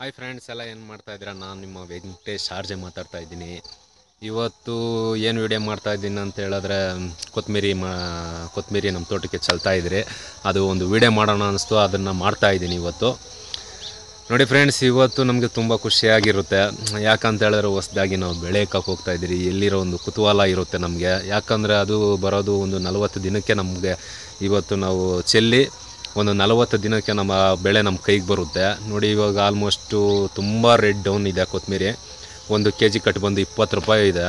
Hi friends ಎಲ್ಲ ಏನು ಮಾಡ್ತಾಯಿದ್ದೀರಾ? ನಾನು ನಿಮ್ಮ ವೆಂಕಟೇಶ್ ಆರ್ಜೆ ಮಾತಾಡ್ತಾ ಇದ್ದೀನಿ. ಇವತ್ತು ಏನು ವಿಡಿಯೋ ಮಾಡ್ತಾಯಿದ್ದೀನಿ ಅಂತ ಹೇಳಿದ್ರೆ ಕೊತ್ತಂಬರಿ ನಮ್ಮ ತೋಟಕ್ಕೆ ಚೆಲ್ತಾಯಿದ್ರಿ. ಅದು ಒಂದು ವಿಡಿಯೋ ಮಾಡೋಣ ಅನ್ನಿಸ್ತು, ಅದನ್ನು ಮಾಡ್ತಾಯಿದ್ದೀನಿ ಇವತ್ತು. ನೋಡಿ ಫ್ರೆಂಡ್ಸ್, ಇವತ್ತು ನಮಗೆ ತುಂಬ ಖುಷಿಯಾಗಿರುತ್ತೆ. ಯಾಕಂತ ಹೇಳಿದ್ರೆ ಹೊಸದಾಗಿ ನಾವು ಬೆಳೆಯೋಕ್ಕೆ ಹೋಗ್ತಾಯಿದ್ದೀರಿ. ಎಲ್ಲಿರೋ ಒಂದು ಕುತೂಹಲ ಇರುತ್ತೆ ನಮಗೆ. ಯಾಕಂದರೆ ಅದು ಬರೋದು ಒಂದು 40 ದಿನಕ್ಕೆ ನಮಗೆ. ಇವತ್ತು ನಾವು ಚೆಲ್ಲಿ ಒಂದು 40 ದಿನಕ್ಕೆ ನಮ್ಮ ಬೆಳೆ ನಮ್ಮ ಕೈಗೆ ಬರುತ್ತೆ. ನೋಡಿ ಇವಾಗ ಆಲ್ಮೋಸ್ಟು ತುಂಬ ರೇಟ್ ಡೌನ್ ಇದೆ ಕೊತ್ತಂಬರಿ. 1 kg ಕಟ್ ಬಂದು 20 ರೂಪಾಯಿ ಇದೆ.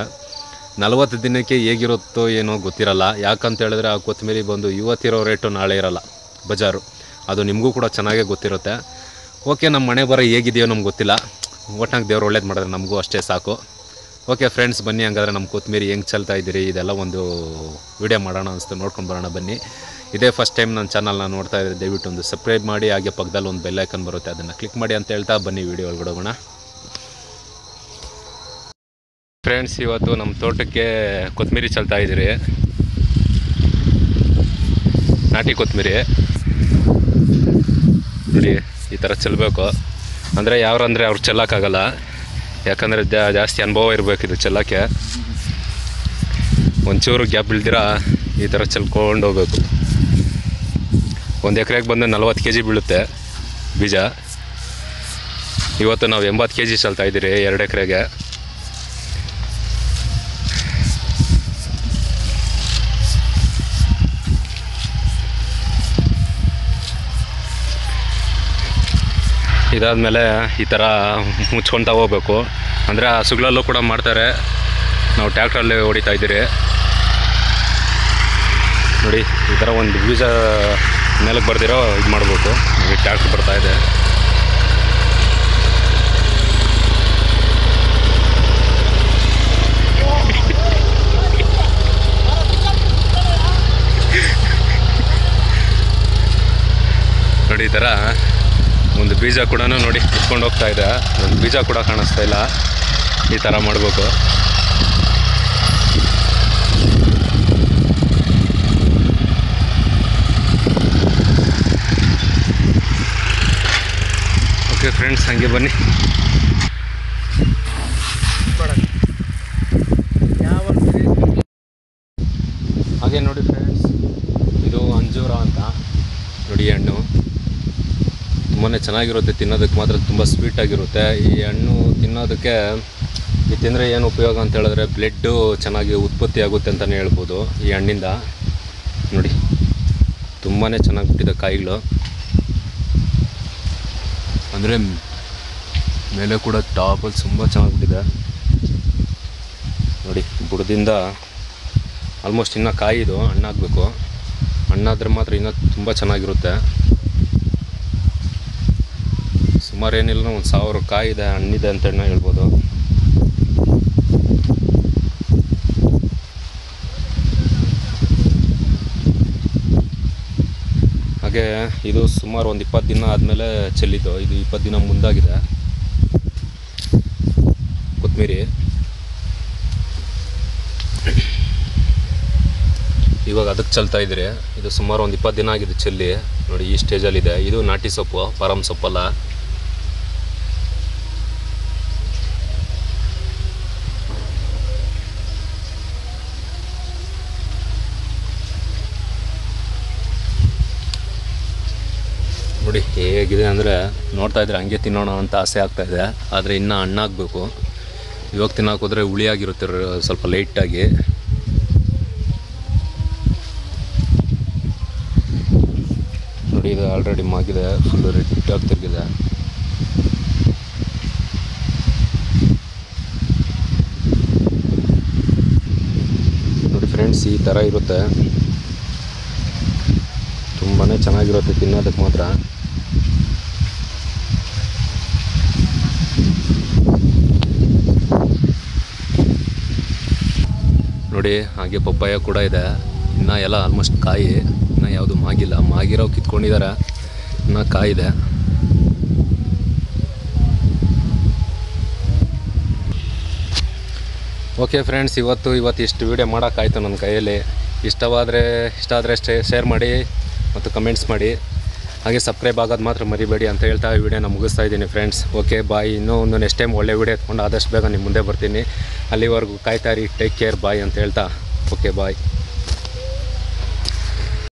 40 ದಿನಕ್ಕೆ ಹೇಗಿರುತ್ತೋ ಏನೋ ಗೊತ್ತಿರಲ್ಲ. ಯಾಕಂತ ಹೇಳಿದ್ರೆ ಆ ಕೊತ್ತಂಬರಿ ಬಂದು ಇವತ್ತಿರೋ ರೇಟು ನಾಳೆ ಇರೋಲ್ಲ ಬಜಾರು. ಅದು ನಿಮಗೂ ಕೂಡ ಚೆನ್ನಾಗೇ ಗೊತ್ತಿರುತ್ತೆ. ಓಕೆ, ನಮ್ಮ ಮನೆ ಬರೋ ಹೇಗಿದೆಯೋ ನಮ್ಗೆ ಗೊತ್ತಿಲ್ಲ. ಒಟ್ನಾಗ ದೇವ್ರು ಒಳ್ಳೇದು ಮಾಡಿದ್ರೆ ನಮಗೂ ಅಷ್ಟೇ ಸಾಕು. ಓಕೆ ಫ್ರೆಂಡ್ಸ್, ಬನ್ನಿ ಹಂಗಾದ್ರೆ ನಮ್ಮ ಕೊತ್ತಂಬರಿ ಹೆಂಗೆ ಚೆಲ್ತಾ ಇದ್ದೀರಿ ಇದೆಲ್ಲ ಒಂದು ವಿಡಿಯೋ ಮಾಡೋಣ ಅನಿಸ್ತು. ನೋಡ್ಕೊಂಡು ಬರೋಣ ಬನ್ನಿ. ಇದೇ ಫಸ್ಟ್ ಟೈಮ್ ನನ್ನ ಚಾನಲ್ನ ನೋಡ್ತಾ ಇದ್ದರೆ ದಯವಿಟ್ಟು ಒಂದು ಸಬ್ಸ್ಕ್ರೈಬ್ ಮಾಡಿ, ಹಾಗೆ ಪಕ್ಕದಲ್ಲಿ ಒಂದು ಬೆಲ್ ಐಕನ್ ಬರುತ್ತೆ, ಅದನ್ನು ಕ್ಲಿಕ್ ಮಾಡಿ ಅಂತ ಹೇಳ್ತಾ ಬನ್ನಿ ವಿಡಿಯೋ ಒಳಗಡೆ ಹೋಗೋಣ. ಫ್ರೆಂಡ್ಸ್, ಇವತ್ತು ನಮ್ಮ ತೋಟಕ್ಕೆ ಕೊತ್ತಂಬರಿ ಚೆಲ್ತಾ ಇದ್ದೀರಿ. ನಾಟಿ ಕೊತ್ತಂಬರಿ ನೋಡಿ, ಈ ಥರ ಚೆಲ್ಲಬೇಕು. ಅಂದರೆ ಯಾರಂದರೆ ಅವ್ರು ಚೆಲ್ಲೋಕ್ಕಾಗಲ್ಲ. ಯಾಕಂದರೆ ಜಾಸ್ತಿ ಅನುಭವ ಇರಬೇಕು ಇದು ಚೆಲ್ಲೋಕ್ಕೆ. ಒಂಚೂರು ಗ್ಯಾಪ್ ಬೀಳ್ದಿರ ಈ ಥರ ಚೆಲ್ಕೊಂಡು ಹೋಗ್ಬೇಕು. 1 ಎಕರೆಗೆ ಬಂದು 40 kg ಬೀಳುತ್ತೆ ಬೀಜ. ಇವತ್ತು ನಾವು 80 kg ಚೆಲ್ತಾ ಇದ್ದೀರಿ 2 ಎಕರೆಗೆ. ಇದಾದಮೇಲೆ ಈ ಥರ ಮುಚ್ಕೊಳ್ತಾ ಹೋಗ್ಬೇಕು. ಅಂದರೆ ಹಸುಗಳಲ್ಲೂ ಕೂಡ ಮಾಡ್ತಾರೆ. ನಾವು ಟ್ಯಾಕ್ಟ್ರಲ್ಲಿ ಹೊಡಿತಾ ಇದ್ದೀರಿ ನೋಡಿ. ಈ ಥರ ಒಂದು ಬೀಜ ನೆಲಕ್ಕೆ ಬರ್ದಿರೋ ಇದು ಮಾಡಬೇಕು. ಈ ಟ್ಯಾಕ್ಟ್ರ್ ಬರ್ತಾಯಿದೆ. ನೋಡಿ, ಈ ಥರ ಒಂದು ಬೀಜ ಕೂಡ ನೋಡಿ ಕುತ್ಕೊಂಡು ಹೋಗ್ತಾ ಇದೆ. ಒಂದು ಬೀಜ ಕೂಡ ಕಾಣಿಸ್ತಾ ಇಲ್ಲ. ಈ ಥರ ಮಾಡಬೇಕು. ಓಕೆ ಫ್ರೆಂಡ್ಸ್, ಹಾಗೆ ಬನ್ನಿ. ಹಾಗೆ ನೋಡಿ ಫ್ರೆಂಡ್ಸ್, ಇದು ಅಂಜೂರ ಅಂತ ನೋಡಿ ಹಣ್ಣು. ತುಂಬಾ ಚೆನ್ನಾಗಿರುತ್ತೆ, ತಿನ್ನೋದಕ್ಕೆ ಮಾತ್ರ ತುಂಬ ಸ್ವೀಟಾಗಿರುತ್ತೆ. ಈ ಹಣ್ಣು ತಿನ್ನೋದಕ್ಕೆ ಇದು ತಿಂದರೆ ಏನು ಉಪಯೋಗ ಅಂತ ಹೇಳಿದ್ರೆ ಬ್ಲಡ್ಡು ಚೆನ್ನಾಗಿ ಉತ್ಪತ್ತಿ ಆಗುತ್ತೆ ಅಂತಲೇ ಹೇಳ್ಬೋದು ಈ ಹಣ್ಣಿಂದ. ನೋಡಿ, ತುಂಬಾ ಚೆನ್ನಾಗಿ ಬಿಟ್ಟಿದೆ ಕಾಯಿಗಳು. ಅಂದರೆ ಮೇಲೆ ಕೂಡ ಟಾಪಲ್ಲಿ ತುಂಬ ಚೆನ್ನಾಗಿಬಿಟ್ಟಿದೆ ನೋಡಿ. ಬುಡದಿಂದ ಆಲ್ಮೋಸ್ಟ್ ಇನ್ನೂ ಕಾಯಿದು ಹಣ್ಣಾಗಬೇಕು. ಹಣ್ಣಾದರೆ ಮಾತ್ರ ಇನ್ನೂ ತುಂಬ ಚೆನ್ನಾಗಿರುತ್ತೆ. ಸುಮಾರು ಏನಿಲ್ಲ, ಒಂದು 1000 ಕಾಯಿ ಇದೆ, ಹಣ್ಣಿದೆ ಅಂತ ಹೇಳ್ಬೋದು. ಹಾಗೆ ಇದು ಸುಮಾರು ಒಂದು 20 ದಿನ ಆದಮೇಲೆ ಚೆಲ್ಲಿದ್ದು. ಇದು 20 ದಿನ ಮುಂದಾಗಿದೆ ಕೊತ್ತಂಬರಿ. ಇವಾಗ ಅದಕ್ಕೆ ಚೆಲ್ತಾ ಇದ್ದೀರಿ. ಇದು ಸುಮಾರು ಒಂದು 20 ದಿನ ಆಗಿದೆ ಚೆಲ್ಲಿ. ನೋಡಿ, ಈ ಸ್ಟೇಜಲ್ಲಿದೆ. ಇದು ನಾಟಿ ಸೊಪ್ಪು, ಪಾರಂ ಸೊಪ್ಪಲ್ಲ. ನೋಡಿ ಹೇಗಿದೆ ಅಂದರೆ ನೋಡ್ತಾ ಇದ್ರೆ ಹಂಗೆ ತಿನ್ನೋಣ ಅಂತ ಆಸೆ ಆಗ್ತಾಯಿದೆ. ಆದರೆ ಇನ್ನೂ ಹಣ್ಣಾಗಬೇಕು. ಇವಾಗ ತಿನ್ನೋಕೆ ಹೋದರೆ ಹುಳಿಯಾಗಿರುತ್ತೆ ಸ್ವಲ್ಪ ಲೈಟಾಗಿ. ನೋಡಿ, ಇದು ಆಲ್ರೆಡಿ ಮಾಗಿದೆ, ಫುಲ್ಲು ರೆಡ್ಡಾಗಿ ತಿರುಗಿದೆ. ನೋಡಿ ಫ್ರೆಂಡ್ಸ್, ಈ ಥರ ಇರುತ್ತೆ. ತುಂಬಾ ಚೆನ್ನಾಗಿರುತ್ತೆ ತಿನ್ನೋದಕ್ಕೆ ಮಾತ್ರ. ನೋಡಿ, ಹಾಗೆ ಪಪ್ಪಾಯ ಕೂಡ ಇದೆ. ಇನ್ನೂ ಎಲ್ಲ ಆಲ್ಮೋಸ್ಟ್ ಕಾಯಿ, ಇನ್ನೂ ಯಾವುದು ಮಾಗಿಲ್ಲ. ಮಾಗಿರೋ ಕಿತ್ಕೊಂಡಿದ್ದಾರೆ, ಇನ್ನೂ ಕಾಯಿದೆ. ಓಕೆ ಫ್ರೆಂಡ್ಸ್, ಇವತ್ತು ಇಷ್ಟು ವೀಡಿಯೋ ಮಾಡೋಕ್ಕಾಯ್ತು ನನ್ನ ಕೈಯಲ್ಲಿ. ಇಷ್ಟ ಆದರೆ ಶೇರ್ ಮಾಡಿ ಮತ್ತು ಕಮೆಂಟ್ಸ್ ಮಾಡಿ. ಹಾಗೆ ಸಬ್ಸ್ಕ್ರೈಬ್ ಆಗೋದು ಮಾತ್ರ ಮರಿಬೇಡಿ ಅಂತ ಹೇಳ್ತಾ ಈ ವಿಡಿಯೋನ ಮುಗಿಸ್ತಾ ಇದ್ದೀನಿ ಫ್ರೆಂಡ್ಸ್. Okay bye. ಇನ್ನೂ ಒಂದು ನೆಕ್ಸ್ಟ್ ಟೈಮ್ ಒಳ್ಳೆ ವಿಡಿಯೋ ಎತ್ಕೊಂಡು ಆದಷ್ಟು ಬೇಗ ನಿಮ್ಮ ಮುಂದೆ ಬರ್ತೀನಿ. ಅಲ್ಲಿವರೆಗೂ ಕಾಯ್ತಾರಿ. Take care. ಬಾಯ್ ಅಂತ ಹೇಳ್ತಾ ಓಕೆ ಬಾಯ್.